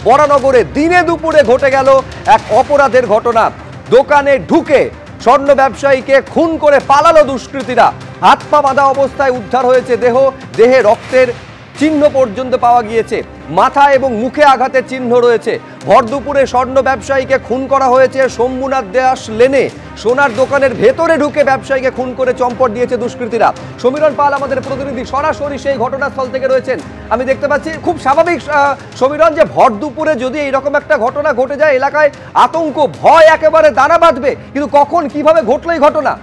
বরানগরে দিনে দুপুরে ঘটে গেল এক অপরাধের ঘটনা। দোকানে ঢুকে স্বর্ণ ব্যবসায়ীকে খুন করে পালালো দুষ্কৃতীরা। হাত পা বাঁধা অবস্থায় উদ্ধার হয়েছে দেহ, দেহে রক্তের চিহ্ন পর্যন্ত পাওয়া গিয়েছে, মাথা এবং মুখে আঘাতের চিহ্ন রয়েছে। ভর দুপুরে স্বর্ণ ব্যবসায়ীকে খুন করা হয়েছে শম্ভুনাথ দাস লেনে। সোনার দোকানের ভেতরে ঢুকে ব্যবসায়ীকে খুন করে চম্পট দিয়েছে দুষ্কৃতীরা। সমীরণ পাল আমাদের প্রতিনিধি সরাসরি সেই ঘটনাস্থল থেকে রয়েছেন। আমি দেখতে পাচ্ছি খুব স্বাভাবিক সমীরণ যে ভর দুপুরে যদি এইরকম একটা ঘটনা ঘটে যায় এলাকায় আতঙ্ক ভয় একেবারে দানা বাঁধবে, কিন্তু কখন কিভাবে ঘটলো এই ঘটনা?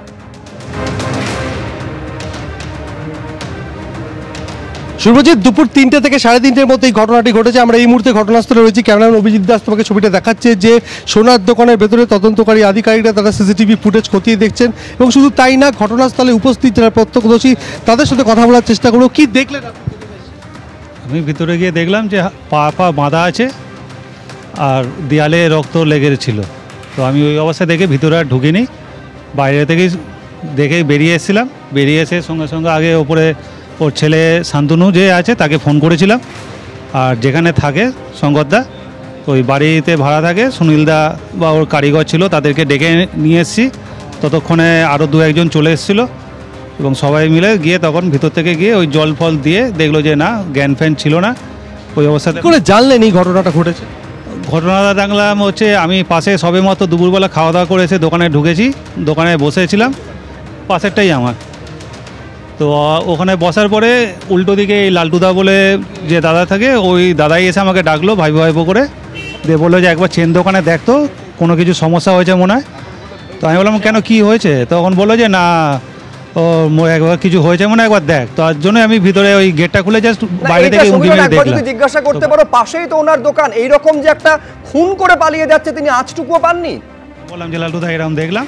শুভজিৎ, দুপুর 3টে থেকে 3:30-এর মধ্যে এই ঘটনাটি ঘটেছে। আমরা এই মুহূর্তে ঘটনাস্থলে রয়েছি। ক্যামেরাম্যান অভিজিৎ দাস তোমাকে ছবিটা দেখাচ্ছে যে সোনার দোকানের ভেতরে তদন্তকারী আধিকারিকরা তারা সিসিটিভি ফুটেজ খতিয়ে দেখছেন, এবং শুধু তাই না, ঘটনাস্থলে উপস্থিত যারা প্রত্যক্ষদর্শী তাদের সাথে কথা বলার চেষ্টা করবো। কি দেখলেন? আমি ভিতরে গিয়ে দেখলাম যে পা বাঁধা আছে আর দেয়ালে রক্ত লেগে ছিল। তো আমি ওই অবস্থায় দেখে ভিতরে আর ঢুকিনি, বাইরে থেকেই দেখে বেরিয়ে এসেছিলাম। বেরিয়ে এসে সঙ্গে সঙ্গে আগে ওপরে ওর ছেলে শান্তনু যে আছে তাকে ফোন করেছিলাম, আর যেখানে থাকে শঙ্করদা, ওই বাড়িতে ভাড়া থাকে সুনীলদা বা ওর কারিগর ছিল, তাদেরকে ডেকে নিয়ে এসেছি। ততক্ষণে আরও 2-1 জন চলে এসেছিলো এবং সবাই মিলে গিয়ে তখন ভিতর থেকে গিয়ে ওই জল ফল দিয়ে দেখলো যে না, জ্ঞান ফ্যান ছিল না। ওই অবস্থাতে করে জানলেন এই ঘটনাটা ঘটেছে? ঘটনাটা দেখলাম হচ্ছে আমি পাশে সবেমাত্র দুপুরবেলা খাওয়া দাওয়া করে এসে দোকানে ঢুকেছি, দোকানে বসেছিলাম, পাশেরটাই আমার। তো ওখানে বসার পরে উল্টো দিকে এই লালটুদা বলে যে দাদা থাকে, ওই দাদাই এসে আমাকে ডাকলো ভাইবো ভাইবো করে, দিয়ে বললো যে একবার চেন দোকানে দেখতো, কোনো কিছু সমস্যা হয়েছে মনে হয়। তো আমি বললাম কেন, কি হয়েছে? তখন বললো যে না, ও একবার কিছু হয়েছে মনে একবার দেখ। তার জন্য আমি ভিতরে ওই গেটটা খুলে জাস্ট বাইরে থেকে উঁকি মেরে দেখলাম। জিজ্ঞাসা করতে পারো, পাশেই তো ওনার দোকান, এইরকম যে একটা খুন করে পালিয়ে যাচ্ছে তিনি আজটুকুও পাননি? বললাম যে লালটুদা এরকম দেখলাম।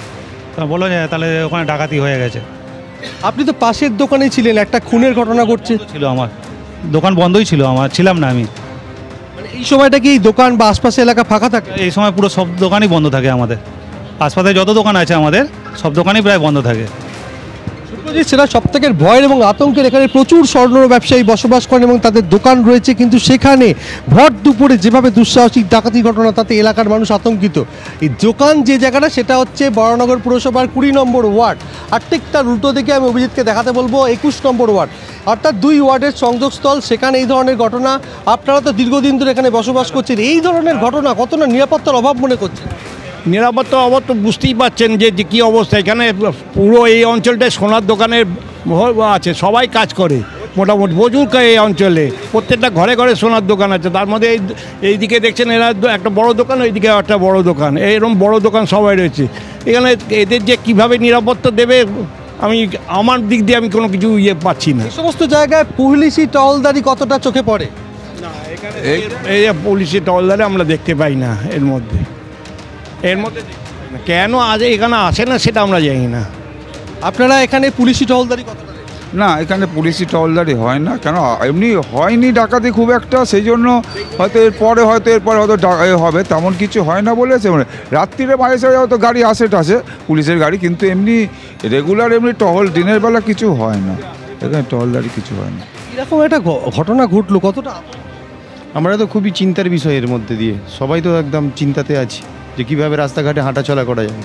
তো বললো যে তাহলে ওখানে ডাকাতি হয়ে গেছে। আপনি তো পাশের দোকানে ছিলেন, একটা খুনের ঘটনা ঘটছে। ছিল আমার দোকান বন্ধই ছিল, আমার ছিলাম না আমি। মানে এই সময়টা কি এই দোকান বা আশপাশে এলাকা ফাঁকা থাকে? এই সময় পুরো সব দোকানই বন্ধ থাকে আমাদের, আশপাশে যত দোকান আছে আমাদের সব দোকানই প্রায় বন্ধ থাকে। সেটা সব থেকে ভয়ের এবং আতঙ্কের। এখানে প্রচুর স্বর্ণ ব্যবসায়ী বসবাস করেন এবং তাদের দোকান রয়েছে, কিন্তু সেখানে ভর দুপুরে যেভাবে দুঃসাহসিক ডাকাতি ঘটনা, তাতে এলাকার মানুষ আতঙ্কিত। এই দোকান যে জায়গাটা সেটা হচ্ছে বরানগর পুরসভার 20 নম্বর ওয়ার্ড, আর ঠিক তার উল্টো দিকে আমি অভিজিৎকে দেখাতে বলবো 21 নম্বর ওয়ার্ড, অর্থাৎ 2 ওয়ার্ডের সংযোগস্থল। সেখানে এই ধরনের ঘটনা, আপনারা তো দীর্ঘদিন ধরে এখানে বসবাস করছেন, এই ধরনের ঘটনা কতটা নিরাপত্তার অভাব মনে করছেন? নিরাপত্তা অভাব তো বুঝতেই পাচ্ছেন যে কী অবস্থা। এখানে পুরো এই অঞ্চলটায় সোনার দোকানের আছে, সবাই কাজ করে মোটামুটি প্রচুর এই অঞ্চলে, প্রত্যেকটা ঘরে ঘরে সোনার দোকান আছে। তার মধ্যে এইদিকে দেখছেন এরা একটা বড় দোকান, ওইদিকে একটা বড় দোকান, এরকম বড় দোকান সবাই রয়েছে এখানে। এদের যে কিভাবে নিরাপত্তা দেবে আমার দিক দিয়ে আমি কোনো কিছু পাচ্ছি না। এই সমস্ত জায়গায় পুলিশি টহলদারি কতটা চোখে পড়ে? না, এখানে এই পুলিশি টহলদারি আমরা দেখতে পাই না। এর মধ্যে কেন আজ এখানে আসে না সেটা আমরা জানি না। আপনারা এখানে পুলিশি টহলদারি কতটা? না, এখানে পুলিশি টহলদারি হয় না। কেন, এমনি হয়নি ডাকাতি খুব একটা, সেই জন্য হয়তো এরপরে হয়তো হবে, তেমন কিছু হয় না বলেছে। মানে রাত্রিরে মাঝে সাঝে হয়তো গাড়ি আসে টাসে, পুলিশের গাড়ি, কিন্তু এমনি রেগুলার এমনি টহল দিনের বেলা কিছু হয় না, এখানে টহলদারি কিছু হয় না। এরকম একটা ঘটনা ঘটলো, কতটা? আমরা তো খুবই চিন্তার বিষয় এর মধ্যে দিয়ে, সবাই তো একদম চিন্তাতে আছি যে কীভাবে রাস্তাঘাটে হাঁটাচলা করা যায়।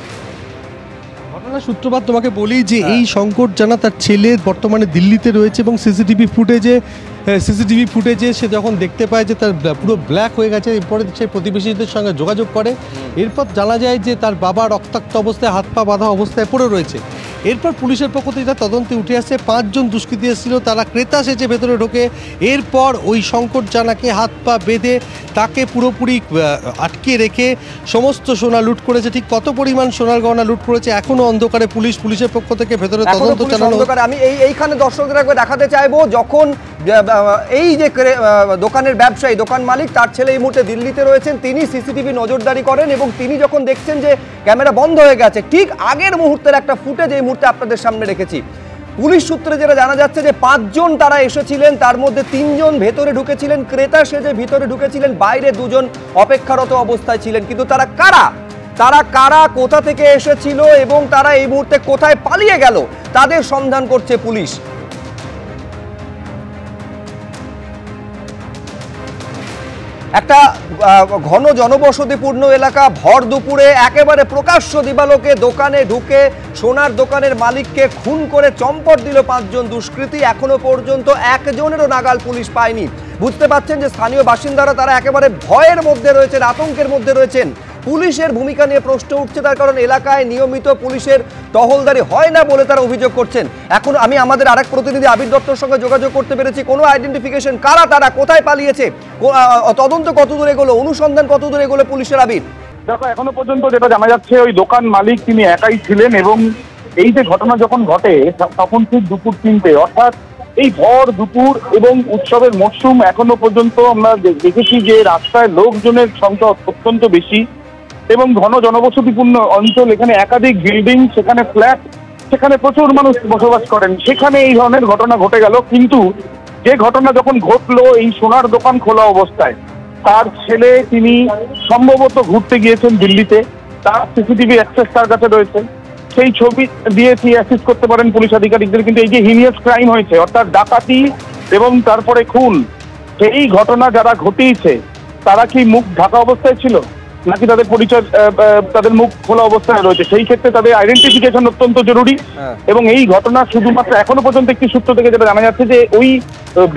ঘটনার সূত্রপাত তোমাকে বলি যে এই শঙ্কর জানা তার ছেলে বর্তমানে দিল্লিতে রয়েছে, এবং সিসিটিভি ফুটেজে সে যখন দেখতে পায় যে তার পুরো ব্ল্যাক হয়ে গেছে, এরপরে সে প্রতিবেশীদের সঙ্গে যোগাযোগ করে। এরপর জানা যায় যে তার বাবা রক্তাক্ত অবস্থায়, হাত পা বাঁধা অবস্থায় পড়ে রয়েছে। এরপর পুলিশের পক্ষ থেকে তার তদন্তে উঠে আসছে 5 জন দুষ্কৃতী এসেছিল, তারা ক্রেতা সেজে ভেতরে ঢোকে। এরপর ওই শঙ্কর জানাকে হাত পা বেঁধে তাকে পুরোপুরি আটকে রেখে সমস্ত সোনা লুট করেছে। ঠিক কত পরিমাণ সোনার গহনা লুট করেছে এখনো অন্ধকারে, পুলিশের পক্ষ থেকে ভেতরে তদন্ত চালানো। আমি এইখানে দর্শকদের একবার দেখাতে চাইবো, যখন এই যে দোকানের ব্যবসায়ী, দোকান মালিক, তার ছেলে এই মুহূর্তে দিল্লিতে রয়েছেন, তিনি সিসিটিভি নজরদারি করেন এবং তিনি যখন দেখছেন যে ক্যামেরা বন্ধ হয়ে গেছে, ঠিক আগের মুহূর্তের একটা ফুটেজ এই মুহূর্তে আপনাদের সামনে রেখেছি। পুলিশ সূত্রে যেটা জানা যাচ্ছে যে 5 জন তারা এসেছিলেন, তার মধ্যে 3 জন ভেতরে ঢুকেছিলেন, ক্রেতা সেজে ভিতরে ঢুকেছিলেন, বাইরে 2 জন অপেক্ষারত অবস্থায় ছিলেন। কিন্তু তারা কারা, কোথা থেকে এসেছিল এবং তারা এই মুহূর্তে কোথায় পালিয়ে গেল, তাদের সন্ধান করছে পুলিশ। একটা ঘন জনবসতিপূর্ণ এলাকা, ভর দুপুরে একেবারে প্রকাশ্য দিবালোকে দোকানে ঢুকে সোনার দোকানের মালিককে খুন করে চম্পট দিল 5 জন দুষ্কৃতী। এখনো পর্যন্ত একজনেরও নাগাল পুলিশ পায়নি। বুঝতে পারছেন যে স্থানীয় বাসিন্দারা তারা একেবারে ভয়ের মধ্যে রয়েছেন, আতঙ্কের মধ্যে রয়েছেন। পুলিশের ভূমিকা নিয়ে প্রশ্ন উঠছে, তার কারণ এলাকায় নিয়মিত পুলিশের টহলদারি হয় না বলে তারা অভিযোগ করছেন। এখন আমি আমাদের আরেক প্রতিনিধি আবির দত্তর সঙ্গে যোগাযোগ করতে পেরেছি। কোনো আইডেন্টিফিকেশন, কারা তারা, কোথায় পালিয়েছে, তদন্ত কত দূরে এগোলো, অনুসন্ধান কত দূরে এগোলো পুলিশের? আবির, দেখো, এখনো পর্যন্ত যেটা জানা যাচ্ছে ওই দোকান মালিক তিনি একাই ছিলেন এবং এই যে ঘটনা যখন ঘটে তখন ঠিক দুপুর 3টে, অর্থাৎ এই ভর দুপুর এবং উৎসবের মরশুম। এখনো পর্যন্ত আমরা দেখেছি যে রাস্তায় লোকজনের সংখ্যা অত্যন্ত বেশি এবং ঘন জনবসতিপূর্ণ অঞ্চল, এখানে একাধিক বিল্ডিং, সেখানে ফ্ল্যাট, সেখানে প্রচুর মানুষ বসবাস করেন, সেখানে এই ধরনের ঘটনা ঘটে গেল। কিন্তু যে ঘটনা যখন ঘটলো এই সোনার দোকান খোলা অবস্থায়, তার ছেলে তিনি সম্ভবত ঘুরতে গিয়েছেন দিল্লিতে, তার সিসিটিভি অ্যাক্সেস তার কাছে রয়েছে, সেই ছবি দিয়ে তিনি অ্যাসিস্ট করতে পারেন পুলিশ আধিকারিকদের। কিন্তু এই যে হিনিয়াস ক্রাইম হয়েছে, অর্থাৎ ডাকাতি এবং তারপরে খুন, সেই ঘটনা যারা ঘটিয়েছে তারা কি মুখ ঢাকা অবস্থায় ছিল নাকি তাদের পরিচয়, তাদের মুখ খোলা অবস্থায় রয়েছে, সেই ক্ষেত্রে তাদের আইডেন্টিফিকেশন অত্যন্ত জরুরি। এবং এই ঘটনা শুধুমাত্র এখনো পর্যন্ত একটি সূত্র থেকে যেটা জানা যাচ্ছে যে ওই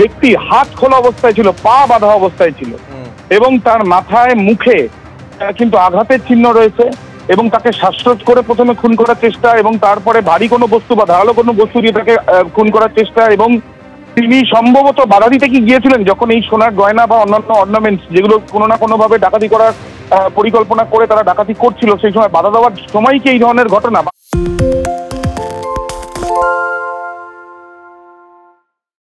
ব্যক্তি হাত খোলা অবস্থায় ছিল, পা বাঁধা অবস্থায় ছিল এবং তার মাথায় মুখে কিন্তু আঘাতের চিহ্ন রয়েছে এবং তাকে শ্বাসরোধ করে প্রথমে খুন করার চেষ্টা এবং তারপরে ভারী কোনো বস্তু বা ধারালো কোনো বস্তু দিয়ে তাকে খুন করার চেষ্টা। এবং তিনি সম্ভবত বাধা দিতে কি গিয়েছিলেন যখন এই সোনার গয়না বা অন্যান্য অর্নামেন্টস যেগুলো কোনো না কোনোভাবে ডাকাতি করার পরিকল্পনা করে তারা ডাকাতি করছিল, সেই সময় বাধা দেওয়ার সময় কি এই ধরনের ঘটনা?